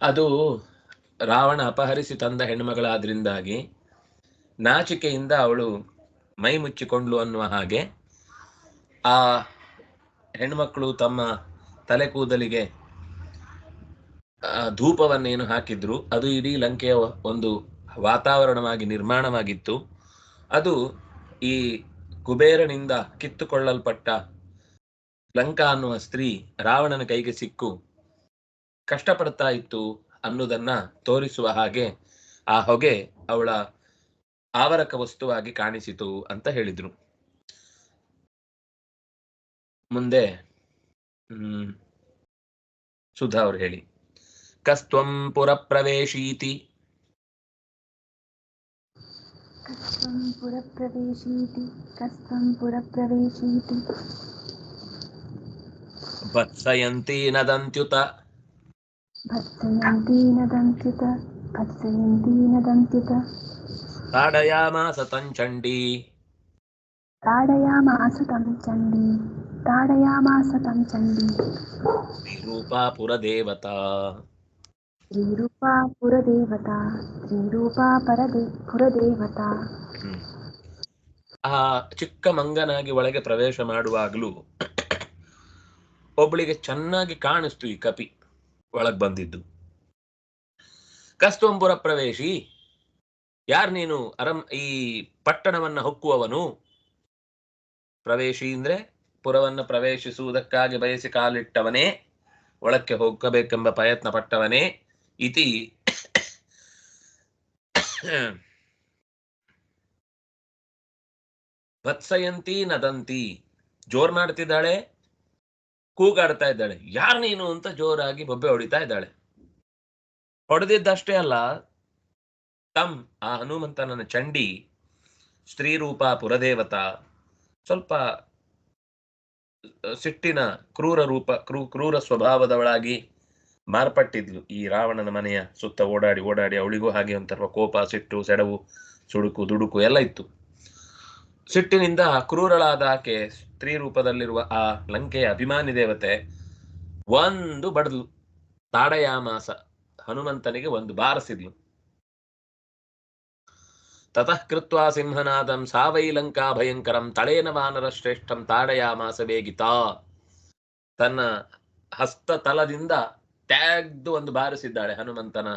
ಅದು ರಾವಣ ಅಪಹರಿಸಿ ತಂದ ಹೆಣ್ಮಗಳಾದ್ರಿಂದಾಗಿ ನಾಚಿಕೆಯಿಂದ ಅವಳು ಮೈ ಮುಚ್ಚಿಕೊಂಡ್ಲು ಅನ್ನುವ ಹಾಗೆ ಆ ಹೆಣ್ಮಕ್ಳು ತಮ್ಮ ತಲೆ ಕೂದಲಿಗೆ ಧೂಪವನ್ನೇನು ಹಾಕಿದ್ರು ಅದು ಇಡೀ ಲಂಕೆಯ ಒಂದು ವಾತಾವರಣವಾಗಿ ನಿರ್ಮಾಣವಾಗಿತ್ತು. ಅದು ಈ ಕುಬೇರನಿಂದ ಕಿತ್ತುಕೊಳ್ಳಲ್ಪಟ್ಟ ಲಂಕಾ ಅನ್ನುವ ಸ್ತ್ರೀ ರಾವಣನ ಕೈಗೆ ಸಿಕ್ಕು ಕಷ್ಟಪಡ್ತಾ ಇತ್ತು ಅನ್ನೋದನ್ನ ತೋರಿಸುವ ಹಾಗೆ ಆ ಹೊಗೆ ಅವಳ ಆವರಕ ವಸ್ತುವಾಗಿ ಕಾಣಿಸಿತು ಅಂತ ಹೇಳಿದ್ರು. ಮುಂದೆ ಸುಧಾ ಅವ್ರು ಹೇಳಿ. ಕಸ್ತ್ವಂ ಪುರ ಪ್ರವೇಶೀತಿ ಭತ್ಸಯಂತಿ ನದಂತ್ಯುತ ತಾಡಯಾಮಾಸ तं ಚಂಡೀ ಶ್ರೀರೂಪಾ ಪುರದೇವತಾ ಆ ಚಿಕ್ಕ ಮಂಗನಾಗಿ ಒಳಗೆ ಪ್ರವೇಶ ಮಾಡುವಾಗಲೂ ಒಬ್ಬಳಿಗೆ ಚೆನ್ನಾಗಿ ಕಾಣಿಸ್ತು ಈ ಕಪಿ ಒಳಗ್ ಬಂದಿದ್ದು. ಕಸ್ತುಂಪುರ ಪ್ರವೇಶಿ, ಯಾರ್ ನೀನು? ಈ ಪಟ್ಟಣವನ್ನ ಹೊಕ್ಕುವವನು. ಪ್ರವೇಶಿ ಅಂದ್ರೆ ಪುರವನ್ನು ಪ್ರವೇಶಿಸುವುದಕ್ಕಾಗಿ ಬಯಸಿ ಕಾಲಿಟ್ಟವನೇ, ಒಳಕ್ಕೆ ಹೋಗಬೇಕೆಂಬ ಪ್ರಯತ್ನ ಪಟ್ಟವನೇ. ಇತಿ ಭತ್ಸಯಂತಿ ನದಂತಿ, ಜೋರ್ ಮಾಡ್ತಿದ್ದಾಳೆ, ಕೂಗಾಡ್ತಾ ಇದ್ದಾಳೆ. ಯಾರು ನೀನು ಅಂತ ಜೋರಾಗಿ ಬೊಬ್ಬೆ ಹೊಡಿತಾ ಇದ್ದಾಳೆ. ಹೊಡೆದಿದ್ದಷ್ಟೇ ಅಲ್ಲ, ತಮ್ ಆ ಹನುಮಂತನ ಚಂಡಿ ಸ್ತ್ರೀ ರೂಪ ಪುರದೇವತಾ, ಸ್ವಲ್ಪ ಸಿಟ್ಟಿನ ಕ್ರೂರ ರೂಪ ಕ್ರೂರ ಸ್ವಭಾವದವಳಾಗಿ ಮಾರ್ಪಟ್ಟಿದ್ಲು. ಈ ರಾವಣನ ಮನೆಯ ಸುತ್ತ ಓಡಾಡಿ ಓಡಾಡಿ ಅವಳಿಗೂ ಹಾಗೆ ಒಂಥರ ಕೋಪ, ಸಿಟ್ಟು, ಸೆಡವು, ಸುಡುಕು, ದುಡುಕು ಎಲ್ಲ ಇತ್ತು. ಸಿಟ್ಟಿನಿಂದ ಕ್ರೂರಳಾದ ಆಕೆ ಸ್ತ್ರೀ ರೂಪದಲ್ಲಿರುವ ಆ ಲಂಕೆಯ ಅಭಿಮಾನಿ ದೇವತೆ ಒಂದು ಬಡದ್ಲು. ತಾಡಯಾಮಾಸ, ಹನುಮಂತನಿಗೆ ಒಂದು ಬಾರಿಸಿದ್ಲು. ತತಃ ಕೃತ್ವಾ ಸಿಂಹನಾದಂ ಸಾವೈ ಲಂಕಾ ಭಯಂಕರಂ ತಳೇನ ವಾನರ ಶ್ರೇಷ್ಠಂ ತಾಡಯಾಮಾಸ ವೇಗಿತಾ. ತನ್ನ ಹಸ್ತ ತಲದಿಂದ ತೆಗೆದು ಒಂದು ಬಾರಿಸಿದ್ದಾಳೆ ಹನುಮಂತನ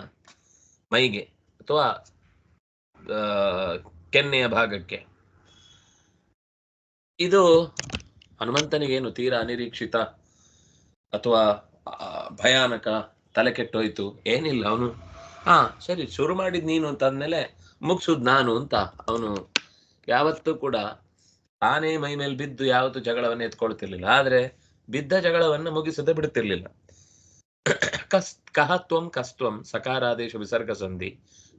ಮೈಗೆ ಅಥವಾ ಕೆನ್ನೆಯ ಭಾಗಕ್ಕೆ. ಇದು ಹನುಮಂತನಿಗೇನು ತೀರಾ ಅನಿರೀಕ್ಷಿತ ಅಥವಾ ಭಯಾನಕ, ತಲೆ ಕೆಟ್ಟೋಯ್ತು ಏನಿಲ್ಲ. ಅವನು ಸರಿ ಶುರು ಮಾಡಿದ್ ನೀನು ಅಂತ ಅಂದ್ಮೇಲೆ ಮುಗಿಸುದ್ ನಾನು ಅಂತ ಅವನು ಯಾವತ್ತೂ ಕೂಡ ತಾನೇ ಮೈ ಮೇಲೆ ಬಿದ್ದು ಯಾವತ್ತೂ ಜಗಳವನ್ನ ಎತ್ಕೊಳ್ತಿರ್ಲಿಲ್ಲ. ಆದ್ರೆ ಬಿದ್ದ ಜಗಳವನ್ನ ಮುಗಿಸದೆ ಬಿಡ್ತಿರ್ಲಿಲ್ಲ. ಕಹ ಕಸ್ತ್ವಂ ಸಕಾರಾದೇಶ ವಿಸರ್ಗ ಸಂಧಿ.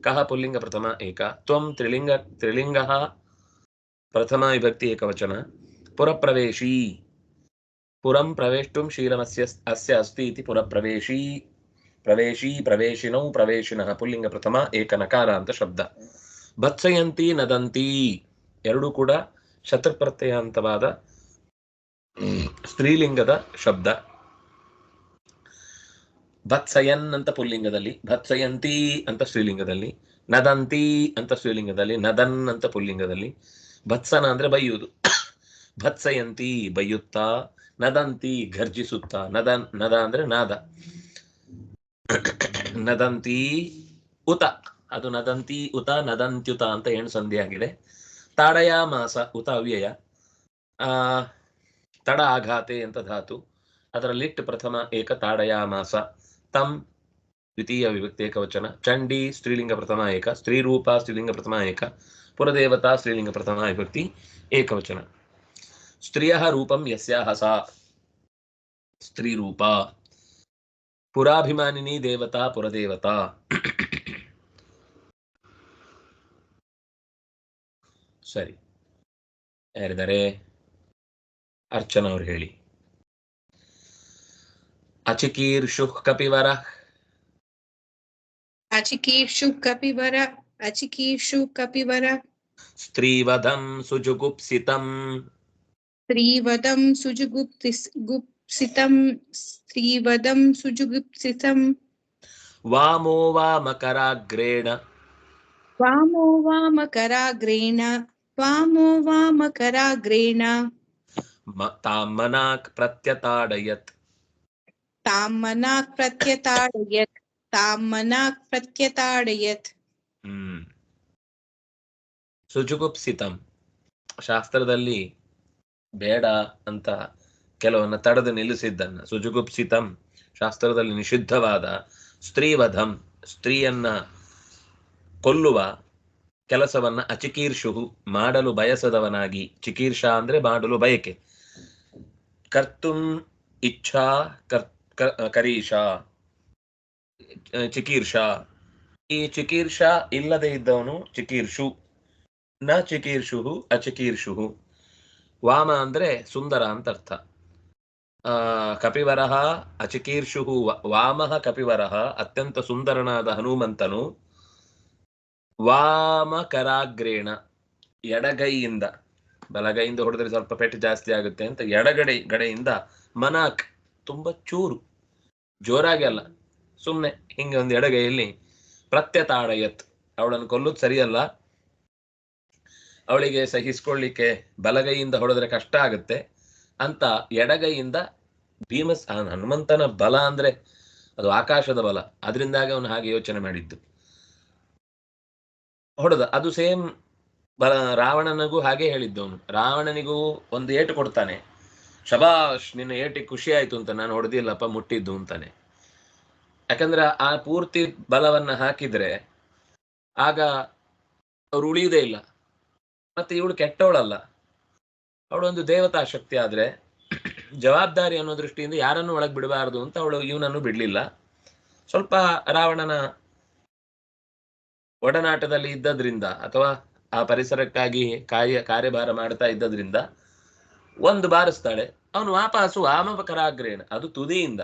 ಕಹ ಪುಲ್ಲಿಂಗ ಪ್ರಥಮ ಏಕ, ತ್ವಂ ತ್ರಿಲಿಂಗ ಪ್ರಥಮ ವಿಭಕ್ತಿ ಏಕವಚನ. ಪುರಪ್ರವೇಶಿ, ಪುರಂ ಪ್ರವೇಷ್ಟುಂ ಶೀಲಮಸ್ಯ ಅಸ್ಯ ಅಸ್ತಿ ಇತಿ ಪುರಪ್ರವೇಶಿ. ಪ್ರವೇಶಿ, ಪ್ರವೇಶಿನೌ, ಪ್ರವೇಶಿನಃ ಪುಲ್ಲಿಂಗ ಪ್ರಥಮ ಏಕ ನಕಾರ ಅಂತ ಶಬ್ದ. ಭತ್ಸಯಂತಿ ನದಂತಿ ಎರಡೂ ಕೂಡ ಶತೃಪ್ರತ್ಯಯಾಂತವಾದ ಸ್ತ್ರೀಲಿಂಗದ ಶಬ್ದ. ಭತ್ಸಯನ್ ಅಂತ ಪುಲ್ಲಿಂಗದಲ್ಲಿ, ಭತ್ಸಯಂತಿ ಅಂತ ಸ್ತ್ರೀಲಿಂಗದಲ್ಲಿ, ನದಂತಿ ಅಂತ ಸ್ತ್ರೀಲಿಂಗದಲ್ಲಿ, ನದನ್ ಅಂತ ಪುಲ್ಲಿಂಗದಲ್ಲಿ. ಭತ್ಸನ ಅಂದ್ರೆ ಬೈಯುವುದು, ಭತ್ಸಯಂತಿ ಬೈಯುತ್ತಾ, ನದಂತಿ ಘರ್ಜಿಸುತ್ತಾ. ನದ ಅಂದ್ರೆ ನಾದ. ನದಂತಿ ಉತ, ಅದು ನದಂತಿ ಉತ ನದಂತ್ಯುತ ಅಂತ ಏನು ಸಂಧಿ ಆಗಿದೆ. ತಾಡಯಾಮಾಸ ಉತ ಅವ್ಯಯ, ತಡ ಆಘಾತೆ ಅಂತ ಧಾತು, ಅದರ ಲಿಟ್ ಪ್ರಥಮ ಏಕ ತಾಡಯಾಮಾಸ. ತಂ ದ್ವಿತೀಯ ವಿಭಕ್ತಿ ಏಕವಚನ. ಚಂಡಿ ಸ್ತ್ರೀಲಿಂಗ ಪ್ರಥಮ ಏಕ, ಸ್ತ್ರೀರೂಪ ಸ್ತ್ರೀಲಿಂಗ ಪ್ರಥಮ ಏಕ, ಪುರದೇವತಾ ಸ್ತ್ರೀಲಿಂಗ ಪ್ರಥಮ ವಿಭಕ್ತಿ ಏಕವಚನ. ಸ್ತ್ರೀಯ ರೂಪಂ ಯಸ್ಯಾಹ ಸಾ ಸ್ತ್ರೀರೂಪ. ಪುರಾಭಿಮಾನಿನಿ ದೇವತಾ ಪುರದೇವತಾ. ಸರಿ, ಯಾರಿದ್ದಾರೆ? ಅರ್ಚನಾ ಅವ್ರು ಹೇಳಿ. ಅಚಿಕೀರ್ಷು ಕಪಿವರ, ಅಚಿಕೀರ್ಷು ಕಪಿವರ, ಅಚಿಕೀರ್ಷು ಕಪಿವರ. ಸ್ತ್ರೀವದಂ ಸುಜುಗುಪ್ಸಿತಂ, ಸ್ತ್ರೀವದಂ ಸುಜುಗುಪ್ಸಿತಂ, ಸ್ತ್ರೀವದಂ ಸುಜುಗುಪ್ಸಿತಂ. ವಾಮೋ ವಾಮಕರಾಗ್ರೇಣ वामो वामकराग्रेण वामो वामकराग्रेण ತಾಂ ಮನಾಕ್ ಪ್ರತ್ಯತಾಡಯತ್ तां मनाक् प्रत्यताडयत् तां मनाक् प्रत्यताडयत् ಸುಜುಗುಪ್ಸಿತಂ ಶಾಸ್ತ್ರದಲ್ಲಿ ಬೇಡ ಅಂತ ಕೆಲವನ್ನ ತಡೆದು ನಿಲ್ಲಿಸಿದ್ದನ್ನ ಸುಜುಗುಪ್ಸಿತಂ ಶಾಸ್ತ್ರದಲ್ಲಿ ನಿಷಿದ್ಧವಾದ ಸ್ತ್ರೀವಧಂ ಸ್ತ್ರೀಯನ್ನ ಕೊಲ್ಲುವ ಕೆಲಸವನ್ನ ಅಚಿಕೀರ್ಷು ಮಾಡಲು ಬಯಸದವನಾಗಿ ಚಿಕೀರ್ಷ ಅಂದ್ರೆ ಮಾಡಲು ಬಯಕೆ ಕರ್ತುಂ ಇಚ್ಛಾ ಕರೀಷ ಚಿಕೀರ್ಷ ಈ ಚಿಕೀರ್ಷ ಇಲ್ಲದೆ ಇದ್ದವನು ಚಿಕೀರ್ಷು ನ ಚಿಕೀರ್ಷು ಅಚಿಕೀರ್ಷು ವಾಮ ಅಂದ್ರೆ ಸುಂದರ ಅಂತ ಅರ್ಥ ಕಪಿವರಃ ಅಚಿಕೀರ್ಷು ವಾಮಃ ಕಪಿವರಃ ಅತ್ಯಂತ ಸುಂದರನಾದ ಹನುಮಂತನು ವಾಮಕರಾಗ್ರೇಣ ಎಡಗೈಯಿಂದ ಬಲಗೈಯಿಂದ ಹೊಡೆದ್ರೆ ಸ್ವಲ್ಪ ಪೆಟ್ಟು ಜಾಸ್ತಿ ಆಗುತ್ತೆ ಅಂತ ಗಡೆಯಿಂದ ಮನಾಕ್ ತುಂಬಾ ಚೂರು ಜೋರಾಗಿ ಅಲ್ಲ ಸುಮ್ಮನೆ ಹಿಂಗೆ ಒಂದು ಎಡಗೈಯಲ್ಲಿ ಪ್ರತ್ಯತಾಡಯತ್ ಅವಳನ್ನು ಕೊಲ್ಲುದು ಸರಿಯಲ್ಲ, ಅವಳಿಗೆ ಸಹಿಸ್ಕೊಳ್ಳಿಕ್ಕೆ ಬಲಗೈಯಿಂದ ಹೊಡೆದ್ರೆ ಕಷ್ಟ ಆಗುತ್ತೆ ಅಂತ ಎಡಗೈಯಿಂದ ಹನುಮಂತನ ಬಲ ಅಂದ್ರೆ ಅದು ಆಕಾಶದ ಬಲ, ಅದರಿಂದಾಗಿ ಅವನು ಹಾಗೆ ಯೋಚನೆ ಮಾಡಿದ್ದು. ಹೊಡೆದ ಅದು ಸೇಮ್ ರಾವಣನಿಗೂ ಹಾಗೆ ಹೇಳಿದ್ದವನು. ರಾವಣನಿಗೂ ಒಂದು ಏಟು ಕೊಡ್ತಾನೆ, ಶಬಾಷ್ ನಿನ್ನ ಏಟಿಗೆ ಖುಷಿ ಆಯ್ತು ಅಂತ, ನಾನು ಹೊಡೆದಿಲ್ಲಪ್ಪ ಮುಟ್ಟಿದ್ದು ಅಂತಾನೆ. ಯಾಕಂದ್ರೆ ಆ ಪೂರ್ತಿ ಬಲವನ್ನ ಹಾಕಿದ್ರೆ ಆಗ ಅವ್ರು ಉಳಿಯುವುದೇ ಇಲ್ಲ. ಮತ್ತೆ ಇವಳು ಕೆಟ್ಟವಳಲ್ಲ, ಅವಳೊಂದು ದೇವತಾ ಶಕ್ತಿ. ಆದ್ರೆ ಜವಾಬ್ದಾರಿ ಅನ್ನೋ ದೃಷ್ಟಿಯಿಂದ ಯಾರನ್ನು ಒಳಗೆ ಬಿಡಬಾರದು ಅಂತ ಅವಳು ಇವನನ್ನು ಬಿಡ್ಲಿಲ್ಲ. ಸ್ವಲ್ಪ ರಾವಣನ ಒಡನಾಟದಲ್ಲಿ ಇದ್ದದ್ರಿಂದ ಅಥವಾ ಆ ಪರಿಸರಕ್ಕಾಗಿ ಕಾರ್ಯಭಾರ ಮಾಡ್ತಾ ಇದ್ದದ್ರಿಂದ ಒಂದು ಬಾರಿಸ್ತಾಳೆ. ಅವನು ವಾಪಸ್ಸು ವಾಮಕರಾಗ್ರೇಣ, ಅದು ತುದಿಯಿಂದ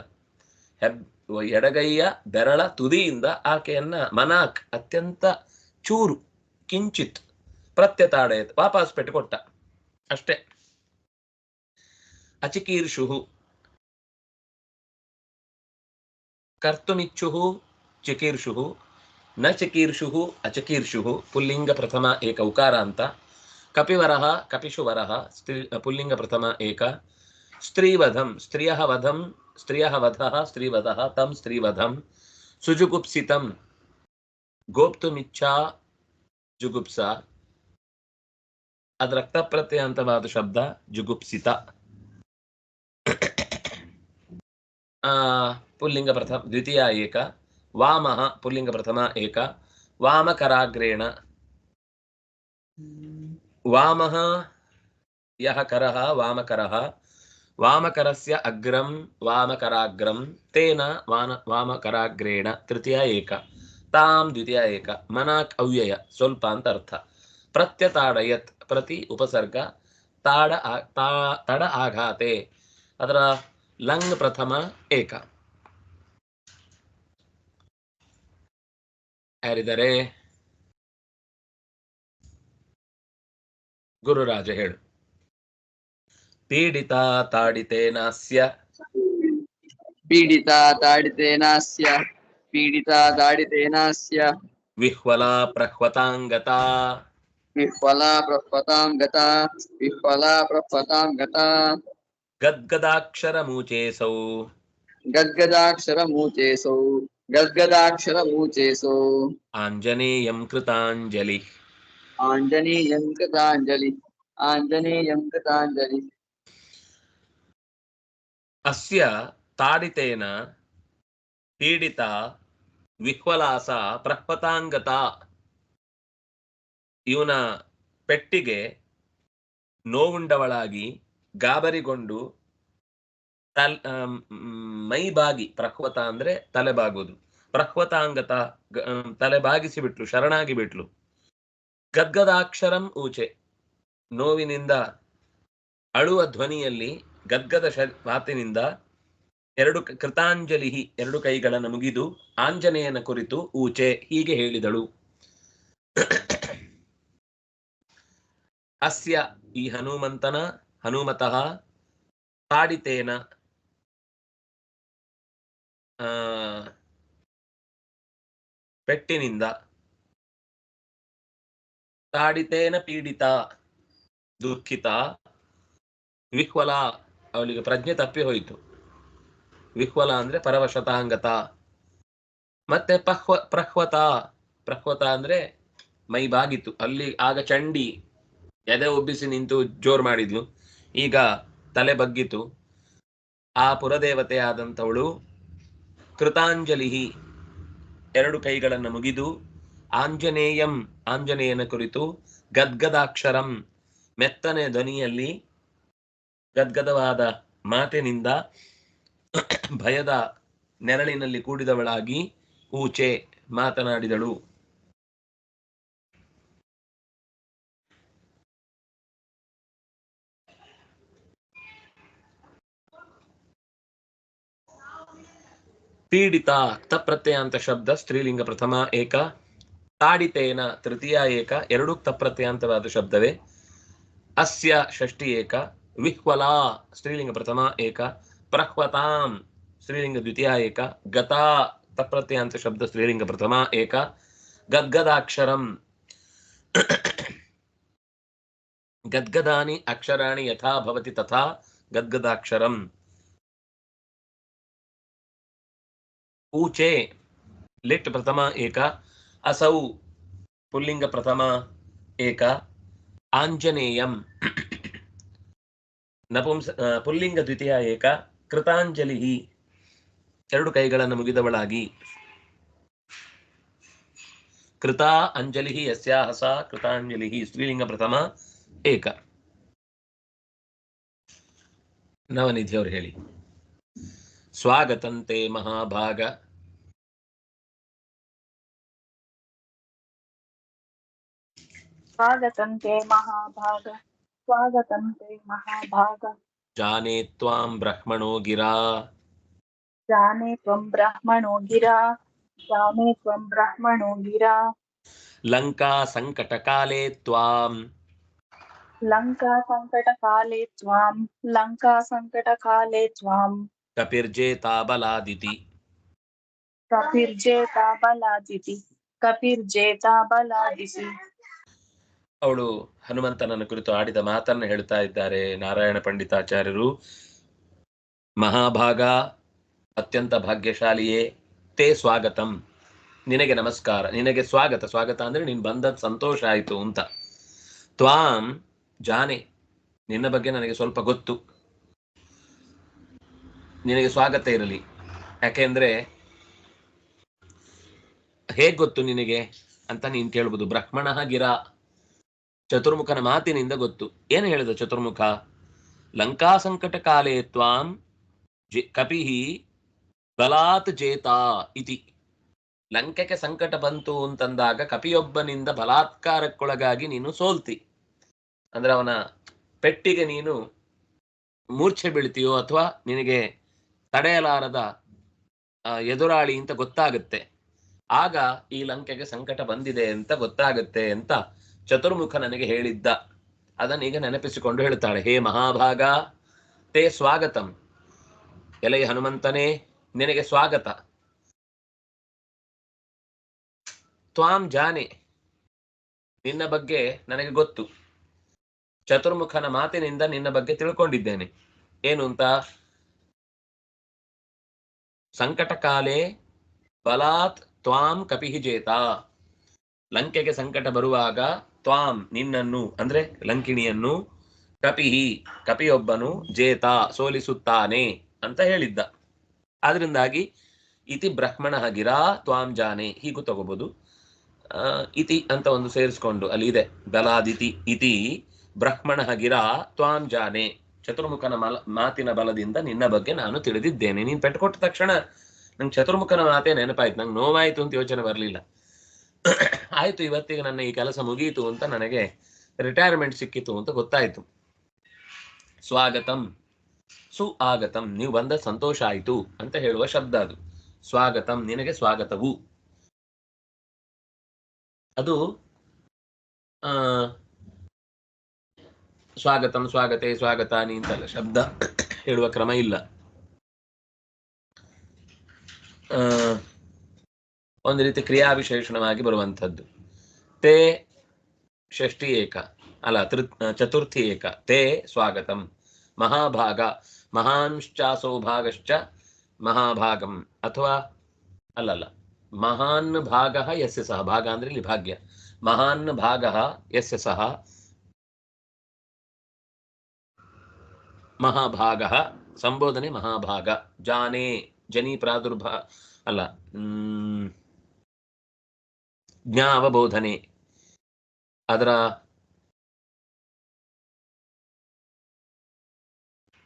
ಎಡಗೈಯ ಬೆರಳ ತುದಿಯಿಂದ ಆಕೆಯನ್ನ ಮನಾಕ್ ಅತ್ಯಂತ ಚೂರು ಕಿಂಚಿತ್ ಪ್ರತ್ಯತಾಡೆ ವಾಪಸ್ ಪೆಟ್ಟುಕೊಟ್ಟ ಅಷ್ಟೇ. ಅಚಿಕೀರ್ಷು ಕರ್ತುಮಿಚ್ಛು ಚಿಕೀರ್ಷು ನ ಚಿಕೀರ್ಷು ಅಚಕೀರ್ಷು ಪುಲ್ಲಿಂಗ ಪ್ರಥಮ ಏಕ ಉಕಾರ ಅಂತ. ಕಪಿವರಃ ಕಪಿಷುವರಃ ಪುಲ್ಲಿಂಗ ಪ್ರಥಮ ಏಕ. ಸ್ತ್ರೀವಧಂ ಸ್ತ್ರಿಯಃ ವಧಂ ಸ್ತ್ರಿಯಃ ವಧಃ ಸ್ತ್ರೀವಧಃ ತಂ ಸ್ತ್ರೀವಧಂ. ಸುಜುಗುಪ್ಸಿತಂ ಗೋಪ್ತುಮಿಚ್ಛಾ ಜುಗುಪ್ಸ, ಅದು ರಕ್ತ ಪ್ರತ್ಯಂತವಾದ ಶಬ್ದ ಜುಗುಪ್ಸಿತ. ಪುಲ್ಲಿಂಗ ಪ್ರಥಮ ದ್ವಿತೀಯ ಏಕ. ವಾಮಃ ಪುಲ್ಲಿಂಗ ಪ್ರಥಮ ಏಕ. ವಾಮಕರಾಗ್ರೇಣ ವಾಮಃ ಯಃ ಕರಃ ವಾಮಕರಃ ವಾಮಕರಸ್ಯ ಅಗ್ರಂ ವಾಮಕರಾಗ್ರಂ ತೇನ ವಾಮಕರಾಗ್ರೇಣ ತೃತೀಯ ಏಕ. ತಾಂ ದ್ವಿತೀಯ ಏಕ. ಮನಾಕ್ ಅವ್ಯಯ ಸ್ವಲ್ಪ ಅಂತ ಅರ್ಥ. ಪ್ರತ್ಯತಾಡಯತ್ ಪ್ರತಿ ಉಪಸರ್ಗ ತಡ ಆಘಾತೆ, ಅದರ ಲಂಗ್ ಪ್ರಥಮ ಏಕ. ಯಾರಿದ್ದಾರೆ? ಗುರುರಾಜ ಹೇಳು. ಪೀಡಿತಾ ತಾಡಿತೇನಾಸ್ಯ ಪೀಡಿತಾ ತಾಡಿತೇನಾಸ್ಯ ಪೀಡಿತಾ ತಾಡಿತೇನಾಸ್ಯ ವಿಹ್ವಲಾ ಪ್ರಹ್ವತಾಂಗತಾ ವಿಹ್ವಲಾ ಪ್ರಹ್ವತಾಂಗತಾ ವಿಹ್ವಲಾ ಪ್ರಹ್ವತಾಂಗತಾ ಗದ್ಗದಾಕ್ಷರ ಮೂಚೇಸೌ ಗದ್ಗದಾಕ್ಷರ ಮೂಚೇಸೌ ಗದ್ಗದಾಕ್ಷರ ಮೂಚೇಸೌ ಆಂಜನೇಯಂ ಕೃತಾಂಜಲಿ ಆಂಜನೇಯಂ ಕೃತಾಂಜಲಿ ಆಂಜನೇಯಂ ಕೃತಾಂಜಲಿ. ಅಸ್ಯ ತಾಡಿತೇನ ಪೀಡಿತ ವಿಹ್ವಲಾಸ ಪ್ರಹ್ವತಾಂಗತ. ಇವನ ಪೆಟ್ಟಿಗೆ ನೋವುಂಡವಳಾಗಿ ಗಾಬರಿಗೊಂಡು ಮೈಬಾಗಿ, ಪ್ರಹ್ವತ ಅಂದ್ರೆ ತಲೆಬಾಗೋದು, ಪ್ರಹ್ವತಾಂಗತ ತಲೆಬಾಗಿಸಿ ಬಿಟ್ಲು, ಶರಣಾಗಿ ಬಿಟ್ಲು. ಗದ್ಗದಾಕ್ಷರಂ ಊಚೆ, ನೋವಿನಿಂದ ಅಳುವ ಧ್ವನಿಯಲ್ಲಿ ಗದ್ಗದ ಮಾತಿನಿಂದ ಎರಡು ಕೃತಾಂಜಲಿ, ಎರಡು ಕೈಗಳನ್ನು ಮುಗಿದು ಆಂಜನೇಯನ ಕುರಿತು ಊಚೆ ಹೀಗೆ ಹೇಳಿದಳು. ಅಸ್ಯ ಈ ಹನುಮತಃ ತಾಡಿತೇನ ಪೆಟ್ಟಿನಿಂದ. ತಾಡಿತೇನ ಪೀಡಿತ ದುಃಖಿತ. ವಿಹ್ವಲ ಅವಳಿಗೆ ಪ್ರಜ್ಞೆ ತಪ್ಪಿ ಹೋಯಿತು. ವಿಹ್ವಲ ಅಂದ್ರೆ ಪರವಶತಾಂಗತ. ಮತ್ತೆ ಪ್ರಹ್ವತ. ಪ್ರಹ್ವತ ಅಂದ್ರೆ ಮೈ ಬಾಗಿತು. ಅಲ್ಲಿ ಆಗ ಚಂಡಿ ಎದೆ ಉಬ್ಬಿಸಿ ನಿಂತು ಜೋರ್ ಮಾಡಿದ್ಲು. ಈಗ ತಲೆ ಬಗ್ಗಿತು. ಆ ಪುರದೇವತೆಯಾದಂಥವಳು ಕೃತಾಂಜಲಿ, ಎರಡು ಕೈಗಳನ್ನು ಮುಗಿದು, ಆಂಜನೇಯಂ, ಆಂಜನೇಯನ ಕುರಿತು, ಗದ್ಗದಾಕ್ಷರಂ, ಮೆತ್ತನೆ ಧ್ವನಿಯಲ್ಲಿ ಗದ್ಗದವಾದ ಮಾತಿನಿಂದ ಭಯದ ನೆರಳಿನಲ್ಲಿ ಕೂಡಿದವಳಾಗಿ ಊಚೆ ಮಾತನಾಡಿದಳು. ಪೀಡಿತ ತಪ್ರತ್ಯಯಾಂತ ಶಬ್ದ ಸ್ತ್ರೀಲಿಂಗ ಪ್ರಥಮ ಏಕ. ತಾಡಿತೇನ ತೃತೀಯ ಏಕ. ಎರಡು ತಪ್ರತ್ಯಯಾಂತವಾದ ಶಬ್ದವೇ. ಅಸ್ಯ ಷಷ್ಠಿ ಏಕ. ವಿಹ್ವಲ ಸ್ತ್ರೀಲಿಂಗ ಪ್ರಥಮ ಏಕ. ಪ್ರಹ್ವತಾಂ ಸ್ತ್ರೀಲಿಂಗ ದ್ವಿತೀಯ ಏಕ. ಗತಾ ತಪ್ರತ್ಯಯಾಂತ ಶಬ್ದ ಸ್ತ್ರೀಲಿಂಗ ಪ್ರಥಮ ಏಕ. ಗದ್ಗದಾಕ್ಷರಂ ಗದ್ಗದಾನಿ ಅಕ್ಷರಾಣಿ ಯಥಾ ಭವತಿ ತಥಾ ಗದ್ಗದಾಕ್ಷರಂ. ಊಚೆ ಲಿಟ್ ಪ್ರಥಮ ಏಕ. असौ पुल्लिंग प्रथम एक. आंजनेयम नपुंस पुल्लिंग द्वितीय एक. कृतांजलि ಎರಡು ಕೈಗಳನ್ನು ಮುಗಿದವಳಾಗಿ. ಕೃತಾ ಅಂಜಲಿ ಯಸ್ಯಾಹ ಸಾ ಕೃತಾಂಜಲಿ ಸ್ತ್ರೀಲಿಂಗ ಪ್ರಥಮ ಏಕ. ನವನಿಧಿ ಅವರು ಹೇಳಿ. ಸ್ವಾಗತಂತೆ ಮಹಾಭಾಗ. स्वागतंते महाभाग. स्वागतंते महाभाग. जाने त्वां ब्रह्मणो गिरा. जाने त्वं ब्रह्मणो गिरा. जाने त्वं ब्रह्मणो गिरा. लंका संकट काले त्वां. लंका संकट काले त्वां. लंका संकट काले त्वां. कपिर्जेता बलादिति. कपिर्जेता बलादिति. कपिर्जेता बलादिति. ಅವಳು ಹನುಮಂತನನ್ನು ಕುರಿತು ಆಡಿದ ಮಾತನ್ನು ಹೇಳ್ತಾ ಇದ್ದಾರೆ ನಾರಾಯಣ ಪಂಡಿತಾಚಾರ್ಯರು. ಮಹಾಭಾಗ, ಅತ್ಯಂತ ಭಾಗ್ಯಶಾಲಿಯೇ, ತೇ ಸ್ವಾಗತಂ, ನಿನಗೆ ನಮಸ್ಕಾರ, ನಿನಗೆ ಸ್ವಾಗತ. ಸ್ವಾಗತ ಅಂದ್ರೆ ನೀನು ಬಂದದ್ದು ಸಂತೋಷ ಆಯಿತು ಅಂತ. ತ್ವಾಂ ಜಾನೆ, ನಿನ್ನ ಬಗ್ಗೆ ನನಗೆ ಸ್ವಲ್ಪ ಗೊತ್ತು. ನಿನಗೆ ಸ್ವಾಗತ ಇರಲಿ. ಯಾಕೆಂದ್ರೆ ಹೇಗ್ ಗೊತ್ತು ನಿನಗೆ ಅಂತ ನೀನು ಕೇಳ್ಬೋದು. ಬ್ರಹ್ಮಣಃ ಗಿರಾ, ಚತುರ್ಮುಖನ ಮಾತಿನಿಂದ ಗೊತ್ತು. ಏನು ಹೇಳಿದ ಚತುರ್ಮುಖ? ಲಂಕಾ ಸಂಕಟ ಕಾಲೇ ತ್ವಾಂ ಕಪಿಹಿ ಬಲಾತ್ ಜೇತಾ ಇತಿ. ಲಂಕೆಗೆ ಸಂಕಟ ಬಂತು ಅಂತಂದಾಗ ಕಪಿಯೊಬ್ಬನಿಂದ ಬಲಾತ್ಕಾರಕ್ಕೊಳಗಾಗಿ ನೀನು ಸೋಲ್ತಿ. ಅಂದ್ರೆ ಅವನ ಪೆಟ್ಟಿಗೆ ನೀನು ಮೂರ್ಛೆ ಬೀಳ್ತೀಯೋ ಅಥವಾ ನಿನಗೆ ತಡೆಯಲಾರದ ಎದುರಾಳಿ ಅಂತ ಗೊತ್ತಾಗುತ್ತೆ. ಆಗ ಈ ಲಂಕೆಗೆ ಸಂಕಟ ಬಂದಿದೆ ಅಂತ ಗೊತ್ತಾಗುತ್ತೆ ಅಂತ ಚತುರ್ಮುಖ ನನಗೆ ಹೇಳಿದ್ದ. ಅದನ್ನೀಗ ನೆನಪಿಸಿಕೊಂಡು ಹೇಳ್ತಾಳೆ. ಹೇ ಮಹಾಭಾಗ, ತೇ ಸ್ವಾಗತಂ, ಎಲೈ ಹನುಮಂತನೇ ನಿನಗೆ ಸ್ವಾಗತ. ತ್ವಾಂ ಜಾನೆ, ನಿನ್ನ ಬಗ್ಗೆ ನನಗೆ ಗೊತ್ತು. ಚತುರ್ಮುಖನ ಮಾತಿನಿಂದ ನಿನ್ನ ಬಗ್ಗೆ ತಿಳ್ಕೊಂಡಿದ್ದೇನೆ. ಏನು ಅಂತ? ಸಂಕಟ ಕಾಲೇ ಬಲಾತ್ ತ್ವಾಂ ಕಪಿಹಿ ಜೇತ. ಲಂಕೆಗೆ ಸಂಕಟ ಬರುವಾಗ ತ್ವಾಂ ನಿನ್ನನ್ನು ಅಂದ್ರೆ ಲಂಕಿಣಿಯನ್ನು, ಕಪಿಹಿ ಕಪಿಯೊಬ್ಬನು, ಜೇತ ಸೋಲಿಸುತ್ತಾನೆ ಅಂತ ಹೇಳಿದ್ದ. ಆದ್ರಿಂದಾಗಿ ಇತಿ ಬ್ರಹ್ಮಣಃ ಗಿರಾ ತ್ವಾಂ ಜಾನೆ ಹೀಗೂ ತಗೋಬಹುದು. ಇತಿ ಅಂತ ಒಂದು ಸೇರಿಸ್ಕೊಂಡು ಅಲ್ಲಿ ಇದೆ, ಬಲಾದಿತಿ ಇತಿ ಬ್ರಹ್ಮಣಃ ಗಿರಾ ತ್ವಾಂ ಜಾನೆ. ಚತುರ್ಮುಖನ ಮಾತಿನ ಬಲದಿಂದ ನಿನ್ನ ಬಗ್ಗೆ ನಾನು ತಿಳಿದಿದ್ದೇನೆ. ನೀನು ಪೆಟ್ಟುಕೊಟ್ಟ ತಕ್ಷಣ ನಂಗೆ ಚತುರ್ಮುಖನ ಮಾತೇ ನೆನಪಾಯ್ತು. ನಂಗೆ ನೋವಾಯ್ತು ಅಂತ ಯೋಚನೆ ಬರಲಿಲ್ಲ. ಆಯ್ತು, ಇವತ್ತಿಗೆ ನನ್ನ ಈ ಕೆಲಸ ಮುಗಿಯಿತು ಅಂತ, ನನಗೆ ರಿಟೈರ್ಮೆಂಟ್ ಸಿಕ್ಕಿತು ಅಂತ ಗೊತ್ತಾಯ್ತು. ಸ್ವಾಗತಂ ಸುಆಗತಂ, ನೀವು ಬಂದ ಸಂತೋಷ ಆಯಿತು ಅಂತ ಹೇಳುವ ಶಬ್ದ ಅದು. ಸ್ವಾಗತಂ, ನಿನಗೆ ಸ್ವಾಗತವು. ಅದು ಸ್ವಾಗತಂ ಸ್ವಾಗತೆ ಸ್ವಾಗತಾನಿ ಅಂತಲ್ಲ, ಶಬ್ದ ಹೇಳುವ ಕ್ರಮ ಇಲ್ಲ. ಒಂದು ರೀತಿ ಕ್ರಿಯಾವಿಶೇಷಣವಾಗಿ ಬರುವಂಥದ್ದು. ತೇ ಷಷ್ಠಿ ಏಕ ಅಲ್ಲ ಚತುರ್ಥಿ ಏಕ. ತೇ ಸ್ವಾಗತಂ. ಮಹಾಭಾಗ ಮಹಾಂಶ್ಚಾಸೋ ಭಾಗಶ್ಚ ಮಹಾಭಾಗಂ ಅಥವಾ ಅಲ್ಲಲ್ಲ ಮಹಾನ್ ಭಾಗ ಯಸ್ಯ ಸಹ. ಭಾಗ ಅಂದ್ರೆ ಇಲ್ಲಿ ಭಾಗ್ಯ. ಮಹಾನ್ ಭಾಗ ಯಸ್ಯ ಸಹ ಮಹಾಭಾಗ. ಸಂಬೋಧನೆ ಮಹಾಭಾಗ. ಜಾನೇ ಜನಿ ಪ್ರಾದುರ್ಭಾ ಅಲ್ಲ ಜ್ಞಾವಬೋಧನೆ ಅದರ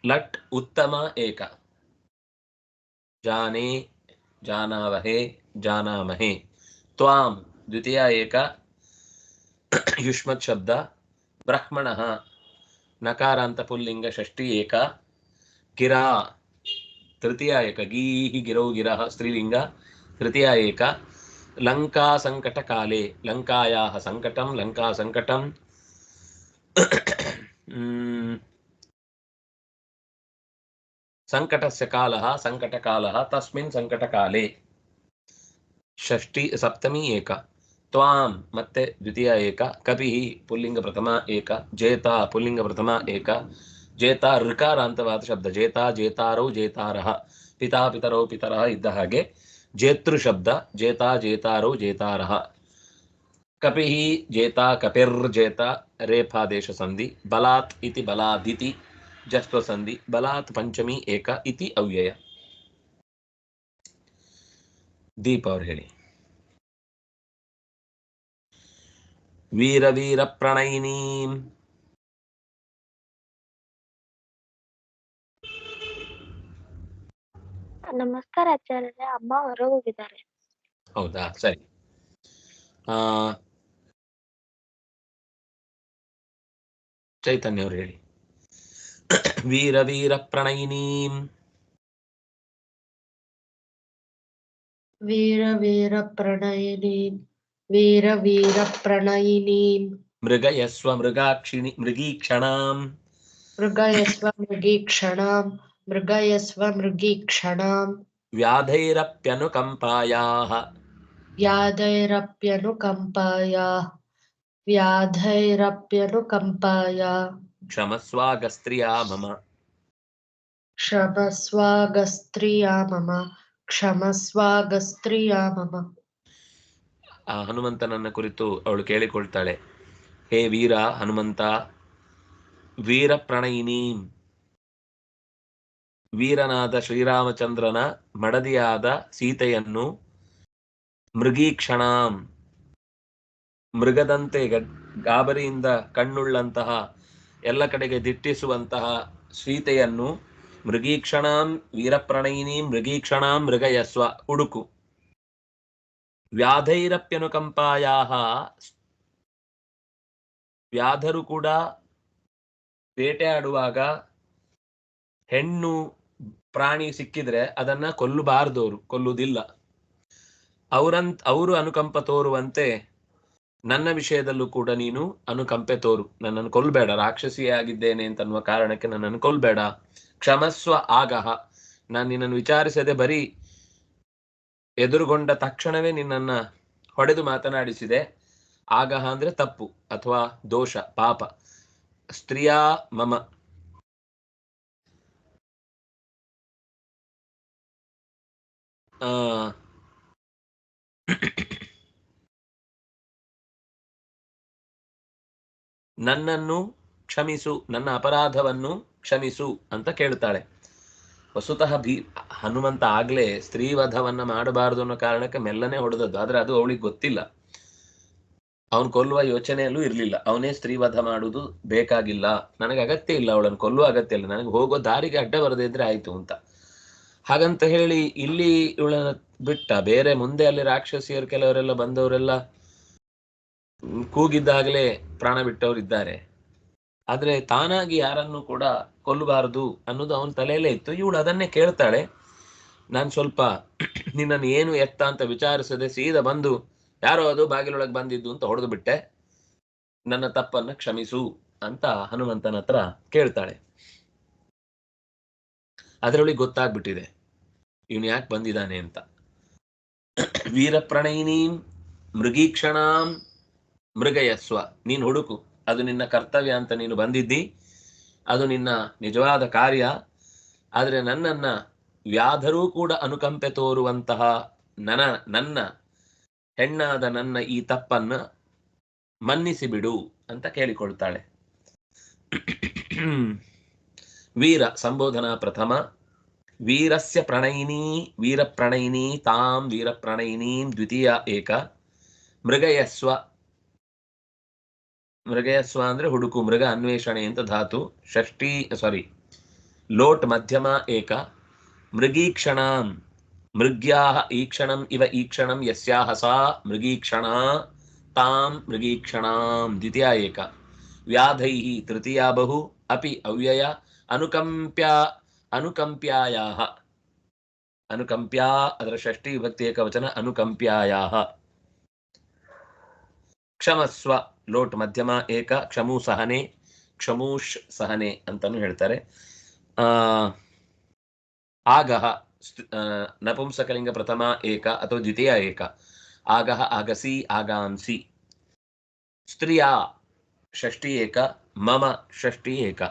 ಲಟ್ ಉತ್ತಮ ಏಕ. ಜಾನೇ ಜಾನಾವಹೇ ಜಾನಾಮಹೇ. ತ್ವಾಂ ದ್ವಿತೀಯ ಏಕ ಯುಷ್ಮತ್ ಶಬ್ದ. ಬ್ರಹ್ಮಣಃ ನಕಾರಾಂತ ಪುಲ್ಲಿಂಗ ಷಷ್ಠಿ ಏಕ. ಗಿರಾ ತೃತೀಯ ಏಕ. ಗೀಹಿ ಗಿರೌ ಗಿರಃ ಸ್ತ್ರೀಲಿಂಗ ತೃತೀಯ ಏಕ. ಲಂಕಾ ಸಂಕಟ ಕಾಲೇ ಲಂಕಾಯಾಃ ಸಂಕಟಂ ಲಂಕಾ ಸಂಕಟಂ. ಸಂಕಟಸ್ಯ ಕಾಲಃ ಸಂಕಟಕಾಲಃ ತಸ್ಮಿನ್ ಸಂಕಟಕಾಲೇ. ಷಷ್ಠಿ ಸಪ್ತಮಿ ಏಕ. ತ್ವಾಂ ಮತ್ತೆ ದ್ವಿತೀಯ ಏಕ. ಕಪಿಃ ಪುಲ್ಲಿಂಗ ಪ್ರಥಮ ಏಕ. ಜೇತಾ ಪುಲ್ಲಿಂಗ ಪ್ರಥಮ ಏಕ. ಜೇತಾ ಋಕಾರಾಂತವಾದ ಶಬ್ದ. ಜೇತಾ ಜೇತಾರೌ ಜೇತಾರಃ. ಪಿತಾ ಪಿತರೌ ಪಿತರಃ ಇದ್ದ ಹಾಗೆ ಜೇತೃ ಶಬ್ದ. ಜೇತಾ ಜೇತಾರೌ ಜೇತಾರಃ. ಕಪಿಃ ಜೇತಾ ಕಪಿರ್ ಜೇತಾ ರೇಫಾದೇಶ ಸಂಧಿ. ಬಲಾತ್ ಇತಿ ಬಲಾದಿತಿ ಜಸ್ತ್ವ ಸಂಧಿ. ಬಲಾತ್ ಪಂಚಮಿ ಏಕ ಇತಿ ಅವ್ಯಯ. ದೀಪ ಅವ್ರು ಹೇಳಿ. ವೀರ ವೀರ ಪ್ರಣಯಿನಿ. ನಮಸ್ಕಾರ ಆಚಾರ್ಯ. ಅಮ್ಮ ಹೊರಗೆ ಹೋಗಿದ್ದಾರೆ. ಹೌದಾ, ಸರಿ. ಚೈತನ್ಯ ಅವರು ಹೇಳಿ. ವೀರ ವೀರ ಪ್ರಣಯಿನಿ. ವೀರ ವೀರ ಪ್ರಣಯಿನಿ. ವೀರ ವೀರ ಪ್ರಣಯಿನಿ. ಮೃಗಯಸ್ವ ಮೃಗಾಕ್ಷಿಣಿ ಮೃಗೀಕ್ಷಣಾಂ. ಮೃಗಯಸ್ವ ಮೃಗೀಕ್ಷಣಾಂ. ಮೃಗಯಸ್ವ ಮೃಗೀಕ್ಷಣಾಂ. ವ್ಯಾಧೈರಪ್ಯನುಕಂಪಾಯಾಃ. ವ್ಯಾಧೈರಪ್ಯನುಕಂಪಾಯಾಃ. ವ್ಯಾಧೈರಪ್ಯನುಕಂಪಾಯಾಃ. ಕ್ಷಮಸ್ವಾಗಸ್ತ್ರಿಯಾ ಮಮ. ಕ್ಷಮಸ್ವಾಗಸ್ತ್ರಿಯಾ ಮಮ. ಕ್ಷಮಸ್ವಾಗಸ್ತ್ರಿಯಾ ಮಮ. ಆ ಹನುಮಂತನನ್ನ ಕುರಿತು ಅವಳು ಕೇಳಿಕೊಳ್ತಾಳೆ. ಹೇ ವೀರ ಹನುಮಂತ, ವೀರ ಪ್ರಣಯಿನಿ, ವೀರನಾದ ಶ್ರೀರಾಮಚಂದ್ರನ ಮಡದಿಯಾದ ಸೀತೆಯನ್ನು, ಮೃಗೀಕ್ಷಣಾಂ ಮೃಗದಂತೆ ಗಾಬರಿಯಿಂದ ಕಣ್ಣುಳ್ಳಂತಹ ಎಲ್ಲ ಕಡೆಗೆ ದಿಟ್ಟಿಸುವಂತಹ ಸೀತೆಯನ್ನು, ಮೃಗೀಕ್ಷಣಾಂ ವೀರಪ್ರಣಯಿನಿ ಮೃಗೀಕ್ಷಣಾಂ ಮೃಗಯಸ್ವ ಹುಡುಕು. ವ್ಯಾಧೈರಪ್ಯನುಕಂಪಾಯಾಹ, ವ್ಯಾಧರು ಕೂಡ ಬೇಟೆಯಾಡುವಾಗ ಹೆಣ್ಣು ಪ್ರಾಣಿ ಸಿಕ್ಕಿದ್ರೆ ಅದನ್ನ ಕೊಲ್ಲಬಾರ್ದವರು, ಕೊಲ್ಲುವುದಿಲ್ಲ. ಅವರು ಅನುಕಂಪ ತೋರುವಂತೆ ನನ್ನ ವಿಷಯದಲ್ಲೂ ಕೂಡ ನೀನು ಅನುಕಂಪೆ ತೋರು. ನನ್ನನ್ನು ಕೊಲ್ಲಬೇಡ, ರಾಕ್ಷಸಿಯಾಗಿದ್ದೇನೆ ಅಂತನ್ನುವ ಕಾರಣಕ್ಕೆ ನನ್ನನ್ನು ಕೊಲ್ಲಬೇಡ. ಕ್ಷಮಸ್ವ ಆಗಹ, ನಾನು ನಿನ್ನನ್ನು ವಿಚಾರಿಸದೆ ಬರೀ ಎದುರುಗೊಂಡ ತಕ್ಷಣವೇ ನಿನ್ನನ್ನ ಹೊಡೆದು ಮಾತನಾಡಿಸಿದೆ. ಆಗಹ ಅಂದ್ರೆ ತಪ್ಪು ಅಥವಾ ದೋಷ, ಪಾಪ. ಸ್ತ್ರೀಯಾ ಮಮ, ನನ್ನನ್ನು ಕ್ಷಮಿಸು, ನನ್ನ ಅಪರಾಧವನ್ನು ಕ್ಷಮಿಸು ಅಂತ ಕೇಳ್ತಾಳೆ. ವಸ್ತುತಃ ಹನುಮಂತ ಆಗ್ಲೇ ಸ್ತ್ರೀವಧವನ್ನ ಮಾಡಬಾರದು ಅನ್ನೋ ಕಾರಣಕ್ಕೆ ಮೆಲ್ಲನೆ ಹೊಡೆದದ್ದು. ಆದ್ರೆ ಅದು ಅವಳಿಗೆ ಗೊತ್ತಿಲ್ಲ. ಅವನು ಕೊಲ್ಲುವ ಯೋಚನೆಯಲ್ಲೂ ಇರ್ಲಿಲ್ಲ. ಅವನೇ ಸ್ತ್ರೀವಧ ಮಾಡುವುದು ಬೇಕಾಗಿಲ್ಲ, ನನಗೆ ಅಗತ್ಯ ಇಲ್ಲ, ಅವಳನ್ನು ಕೊಲ್ಲುವ ಅಗತ್ಯ ಇಲ್ಲ, ನನಗೆ ಹೋಗೋ ದಾರಿಗೆ ಅಡ್ಡ ಬರದೇ ಇದ್ರೆ ಆಯ್ತು ಅಂತ. ಹಾಗಂತ ಹೇಳಿ ಇಲ್ಲಿ ಇವಳನ್ನ ಬಿಟ್ಟ. ಬೇರೆ ಮುಂದೆ ಅಲ್ಲಿ ರಾಕ್ಷಸಿಯರು ಕೆಲವರೆಲ್ಲ ಬಂದವರೆಲ್ಲ ಕೂಗಿದ್ದಾಗಲೇ ಪ್ರಾಣ ಬಿಟ್ಟವರಿದ್ದಾರೆ. ಆದ್ರೆ ತಾನಾಗಿ ಯಾರನ್ನು ಕೂಡ ಕೊಲ್ಲಬಾರದು ಅನ್ನೋದು ಅವನ ತಲೆಯಲ್ಲೇ ಇತ್ತು. ಇವಳು ಅದನ್ನೇ ಕೇಳ್ತಾಳೆ. ನಾನು ಸ್ವಲ್ಪ ನಿನ್ನನ್ನು ಏನು ಎತ್ತ ಅಂತ ವಿಚಾರಿಸದೆ ಸೀದಾ ಬಂದು ಯಾರೋ ಅದು ಬಾಗಿಲೊಳಗೆ ಬಂದಿದ್ದು ಅಂತ ಹೊಡೆದು ಬಿಟ್ಟೆ, ನನ್ನ ತಪ್ಪನ್ನ ಕ್ಷಮಿಸು ಅಂತ ಹನುಮಂತನ ಹತ್ರ ಕೇಳ್ತಾಳೆ. ಅದರೊಳಗೆ ಗೊತ್ತಾಗ್ಬಿಟ್ಟಿದೆ ಇವನು ಯಾಕೆ ಬಂದಿದ್ದಾನೆ ಅಂತ. ವೀರಪ್ರಣಯಿನೀಂ ಮೃಗೀಕ್ಷಣಾಂ ಮೃಗಯಸ್ವ. ನೀನು ಹುಡುಕು, ಅದು ನಿನ್ನ ಕರ್ತವ್ಯ ಅಂತ ನೀನು ಬಂದಿದ್ದಿ, ಅದು ನಿನ್ನ ನಿಜವಾದ ಕಾರ್ಯ. ಆದರೆ ನನ್ನನ್ನ ವ್ಯಾಧರೂ ಕೂಡ ಅನುಕಂಪೆ ತೋರುವಂತಹ ನನ್ನ ಹೆಣ್ಣಾದ ನನ್ನ ಈ ತಪ್ಪನ್ನ ಮನ್ನಿಸಿ ಬಿಡು ಅಂತ ಕೇಳಿಕೊಳ್ತಾಳೆ. ವೀರ ಸಂಬೋಧನಾ ಪ್ರಥಮ. ವೀರಸ್ಯ ಪ್ರಣಯಿನಿ ವೀರಪ್ರಣಯಿನಿ ತಾಂ ವೀರಪ್ರಣಯಿನೀಂ ದ್ವಿತೀಯ ಏಕ. ಮೃಗಯಸ್ವ, ಮೃಗಯಸ್ವ ಅಂದ್ರೆ ಹುಡುಕು, ಮೃಗ ಅನ್ವೇಷಣೆ ಅಂತ ಧಾತು. ಲೋಟ್ ಮಧ್ಯಮ ಏಕ. ಮೃಗೀಕ್ಷಣಾಂ ಮೃಗ್ಯಾಹ ಈಕ್ಷಣಂ ಇವ ಈಕ್ಷಣಂ ಯಸ್ಯಾಹ ಸಾ ಮೃಗೀಕ್ಷಣಾ ತಾಂ ಮೃಗೀಕ್ಷಣಾಂ ದ್ವಿತೀಯ ಏಕ. ವ್ಯಾಧೈಃ ತೃತೀಯ ಬಹು. ಅಪಿ ಅವ್ಯಯ ಅನುಕಂಪ್ಯಾಯಾಹ. ಅನುಕಂಪ್ಯಾ ಅದರ ಷಷ್ಠಿ ವಿಭಕ್ತಿ ಏಕವಚನ ಅನುಕಂಪ್ಯಾಯಾಹ. ಕ್ಷಮಸ್ವ ಲೋಟ್ ಮಧ್ಯಮ ಏಕ. ಕ್ಷಮೂ ಸಹನೆ, ಕ್ಷಮೂಷ್ ಸಹನೆ ಅಂತಾನು ಹೇಳ್ತಾರೆ. ಆಗಹ ನಪುಂಸಕಲಿಂಗ ಪ್ರಥಮ ಏಕ ಅಥವಾ ದ್ವಿತೀಯ ಏಕ. ಆಗಹ ಆಗಸಿ ಆಗಾಂಸಿ. ಸ್ತ್ರೀಯ ಷಷ್ಠಿ ಏಕ. ಮಮ ಷಷ್ಠಿ ಏಕ.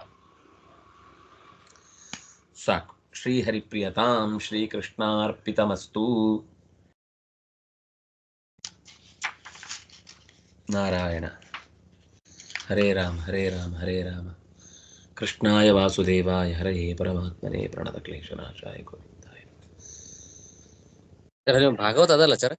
ಸಾಕು. ಶ್ರೀಹರಿಪ್ರಿಯತಾಂ ಶ್ರೀಕೃಷ್ಣಾರ್ಪಿತಮಸ್ತು. ನಾರಾಯಣ. ಹರೇ ರಾಮ ಹರೇ ರಾಮ ಹರೇ ರಾಮ ಕೃಷ್ಣಾಯ ವಾಸುದೇವಾಯ ಹರೇ ಪರಮಾತ್ಮನೇ ಪ್ರಣತ ಕ್ಲೇಶನಾಶಾಯ ಗೋವಿಂದಾಯ. ನೀವು ಭಾಗವತ ಅದಲ್ಲ ಸರ್?